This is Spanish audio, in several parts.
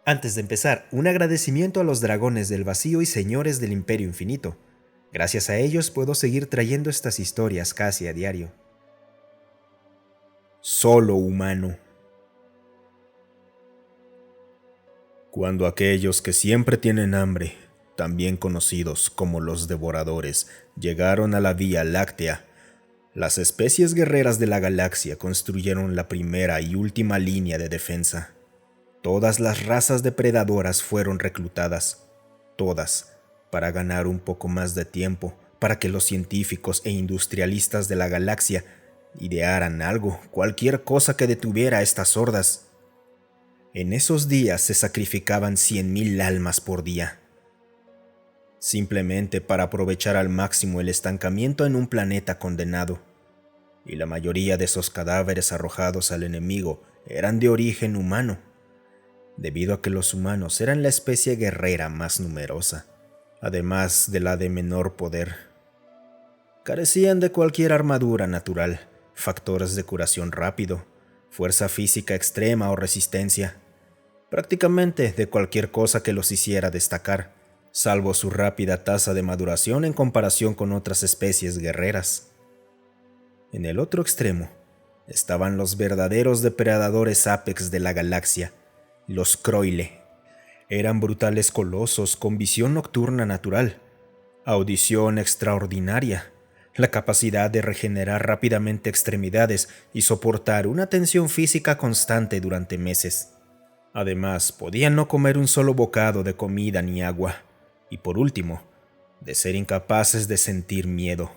Antes de empezar, un agradecimiento a los dragones del vacío y señores del Imperio Infinito. Gracias a ellos puedo seguir trayendo estas historias casi a diario. Solo humano. Cuando aquellos que siempre tienen hambre, también conocidos como los devoradores, llegaron a la Vía Láctea, las especies guerreras de la galaxia construyeron la primera y última línea de defensa. Todas las razas depredadoras fueron reclutadas, todas, para ganar un poco más de tiempo, para que los científicos e industrialistas de la galaxia idearan algo, cualquier cosa que detuviera a estas hordas. En esos días se sacrificaban 100.000 almas por día, simplemente para aprovechar al máximo el estancamiento en un planeta condenado, y la mayoría de esos cadáveres arrojados al enemigo eran de origen humano, debido a que los humanos eran la especie guerrera más numerosa, además de la de menor poder. Carecían de cualquier armadura natural, factores de curación rápido, fuerza física extrema o resistencia, prácticamente de cualquier cosa que los hiciera destacar, salvo su rápida tasa de maduración en comparación con otras especies guerreras. En el otro extremo estaban los verdaderos depredadores apex de la galaxia, los Croyle. Eran brutales colosos con visión nocturna natural, audición extraordinaria, la capacidad de regenerar rápidamente extremidades y soportar una tensión física constante durante meses. Además, podían no comer un solo bocado de comida ni agua, y por último, de ser incapaces de sentir miedo.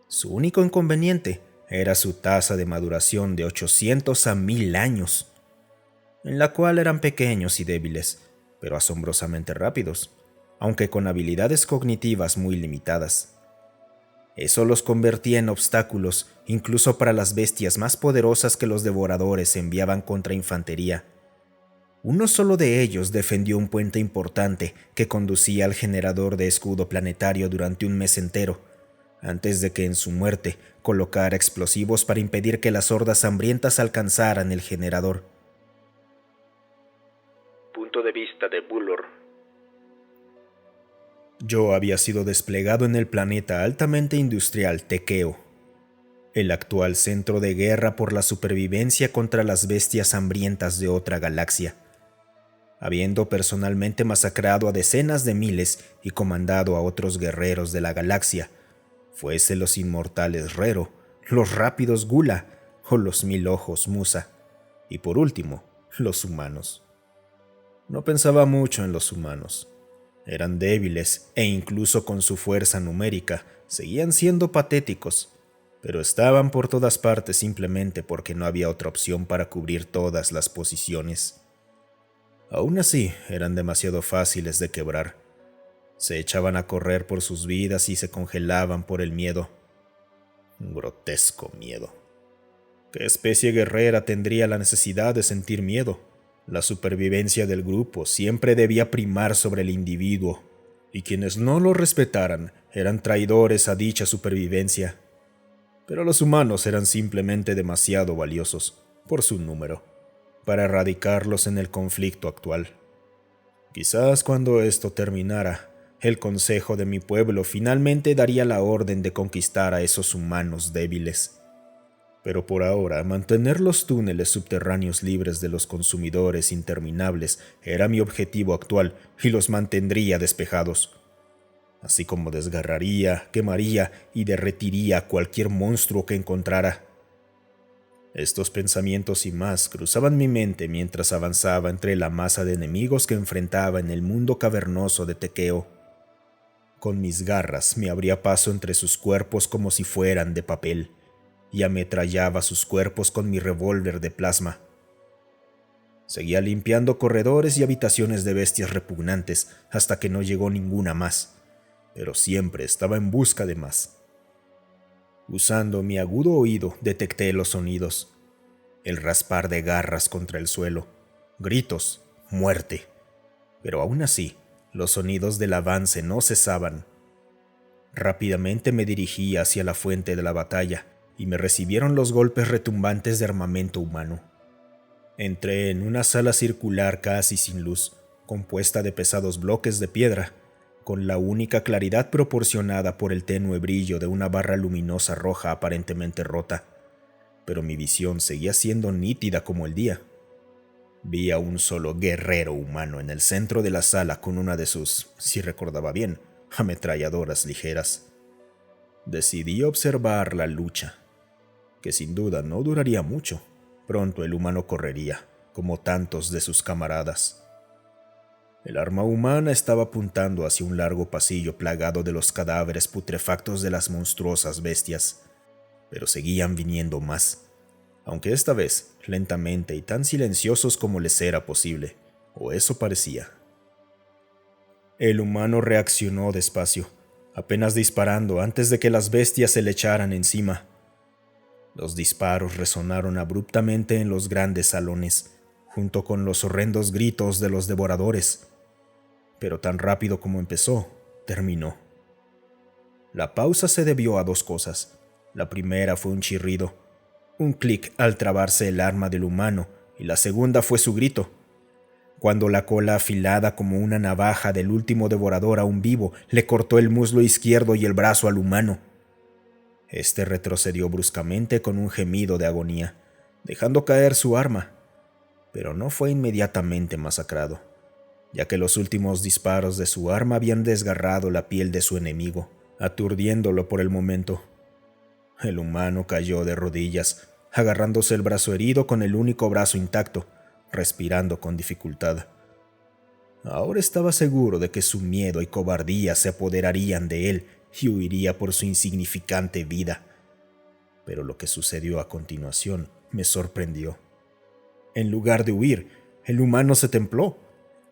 Su único inconveniente era su tasa de maduración de 800 a 1000 años, en la cual eran pequeños y débiles, pero asombrosamente rápidos, aunque con habilidades cognitivas muy limitadas. Eso los convertía en obstáculos incluso para las bestias más poderosas que los devoradores enviaban contra infantería. Uno solo de ellos defendió un puente importante que conducía al generador de escudo planetario durante un mes entero, antes de que en su muerte colocara explosivos para impedir que las hordas hambrientas alcanzaran el generador. Punto de vista de Bullor. Yo había sido desplegado en el planeta altamente industrial Tequeo, el actual centro de guerra por la supervivencia contra las bestias hambrientas de otra galaxia, habiendo personalmente masacrado a decenas de miles y comandado a otros guerreros de la galaxia, fuese los inmortales Rero, los rápidos Gula o los 1000 ojos Musa, y por último, los humanos. No pensaba mucho en los humanos. Eran débiles e incluso con su fuerza numérica seguían siendo patéticos, pero estaban por todas partes simplemente porque no había otra opción para cubrir todas las posiciones. Aún así, eran demasiado fáciles de quebrar. Se echaban a correr por sus vidas y se congelaban por el miedo. Un grotesco miedo. ¿Qué especie guerrera tendría la necesidad de sentir miedo? La supervivencia del grupo siempre debía primar sobre el individuo, y quienes no lo respetaran eran traidores a dicha supervivencia. Pero los humanos eran simplemente demasiado valiosos, por su número, para erradicarlos en el conflicto actual. Quizás cuando esto terminara, el consejo de mi pueblo finalmente daría la orden de conquistar a esos humanos débiles. Pero por ahora, mantener los túneles subterráneos libres de los consumidores interminables era mi objetivo actual y los mantendría despejados. Así como desgarraría, quemaría y derretiría cualquier monstruo que encontrara. Estos pensamientos y más cruzaban mi mente mientras avanzaba entre la masa de enemigos que enfrentaba en el mundo cavernoso de Tequeo. Con mis garras me abría paso entre sus cuerpos como si fueran de papel, y ametrallaba sus cuerpos con mi revólver de plasma. Seguía limpiando corredores y habitaciones de bestias repugnantes hasta que no llegó ninguna más, pero siempre estaba en busca de más. Usando mi agudo oído detecté los sonidos, el raspar de garras contra el suelo, gritos, muerte, pero aún así, los sonidos del avance no cesaban. Rápidamente me dirigí hacia la fuente de la batalla, y me recibieron los golpes retumbantes de armamento humano. Entré en una sala circular casi sin luz, compuesta de pesados bloques de piedra, con la única claridad proporcionada por el tenue brillo de una barra luminosa roja aparentemente rota, pero mi visión seguía siendo nítida como el día. Vi a un solo guerrero humano en el centro de la sala con una de sus, si recordaba bien, ametralladoras ligeras. Decidí observar la lucha, que sin duda no duraría mucho. Pronto el humano correría, como tantos de sus camaradas. El arma humana estaba apuntando hacia un largo pasillo plagado de los cadáveres putrefactos de las monstruosas bestias, pero seguían viniendo más, aunque esta vez lentamente y tan silenciosos como les era posible, o eso parecía. El humano reaccionó despacio, apenas disparando antes de que las bestias se le echaran encima. Los disparos resonaron abruptamente en los grandes salones, junto con los horrendos gritos de los devoradores. Pero tan rápido como empezó, terminó. La pausa se debió a dos cosas. La primera fue un chirrido, un clic al trabarse el arma del humano, y la segunda fue su grito. Cuando la cola afilada como una navaja del último devorador aún vivo le cortó el muslo izquierdo y el brazo al humano. Este retrocedió bruscamente con un gemido de agonía, dejando caer su arma, pero no fue inmediatamente masacrado, ya que los últimos disparos de su arma habían desgarrado la piel de su enemigo, aturdiéndolo por el momento. El humano cayó de rodillas, agarrándose el brazo herido con el único brazo intacto, respirando con dificultad. Ahora estaba seguro de que su miedo y cobardía se apoderarían de él y huiría por su insignificante vida. Pero lo que sucedió a continuación me sorprendió. En lugar de huir, el humano se templó.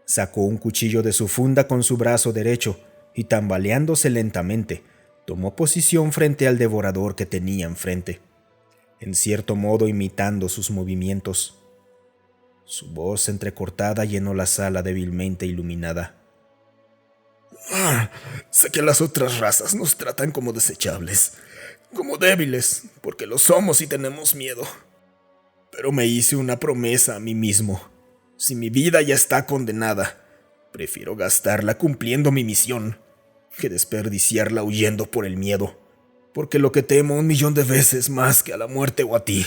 Sacó un cuchillo de su funda con su brazo derecho y, tambaleándose lentamente, tomó posición frente al devorador que tenía enfrente, en cierto modo imitando sus movimientos. Su voz entrecortada llenó la sala débilmente iluminada. Sé que las otras razas nos tratan como desechables, como débiles, porque lo somos y tenemos miedo. Pero me hice una promesa a mí mismo. Si mi vida ya está condenada, prefiero gastarla cumpliendo mi misión que desperdiciarla huyendo por el miedo. Porque lo que temo 1.000.000 de veces más que a la muerte o a ti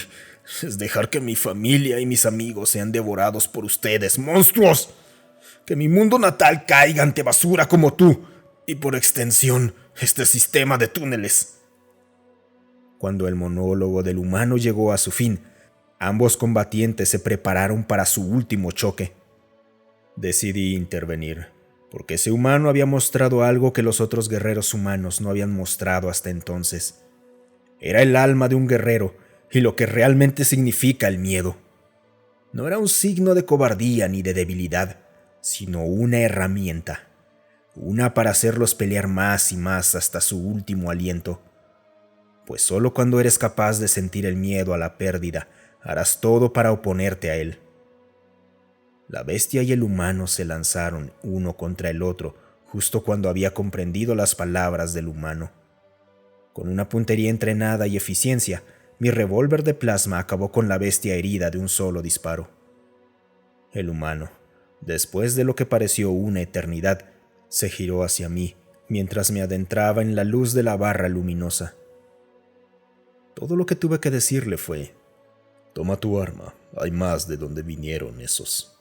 es dejar que mi familia y mis amigos sean devorados por ustedes, monstruos. Que mi mundo natal caiga ante basura como tú, y por extensión, este sistema de túneles. Cuando el monólogo del humano llegó a su fin, ambos combatientes se prepararon para su último choque. Decidí intervenir, porque ese humano había mostrado algo que los otros guerreros humanos no habían mostrado hasta entonces. Era el alma de un guerrero y lo que realmente significa el miedo. No era un signo de cobardía ni de debilidad, sino una herramienta, una para hacerlos pelear más y más hasta su último aliento. Pues solo cuando eres capaz de sentir el miedo a la pérdida, harás todo para oponerte a él. La bestia y el humano se lanzaron uno contra el otro justo cuando había comprendido las palabras del humano. Con una puntería entrenada y eficiencia, mi revólver de plasma acabó con la bestia herida de un solo disparo. El humano, después de lo que pareció una eternidad, se giró hacia mí mientras me adentraba en la luz de la barra luminosa. Todo lo que tuve que decirle fue: «Toma tu arma, hay más de donde vinieron esos».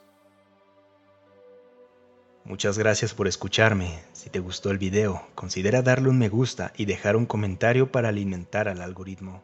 Muchas gracias por escucharme. Si te gustó el video, considera darle un me gusta y dejar un comentario para alimentar al algoritmo.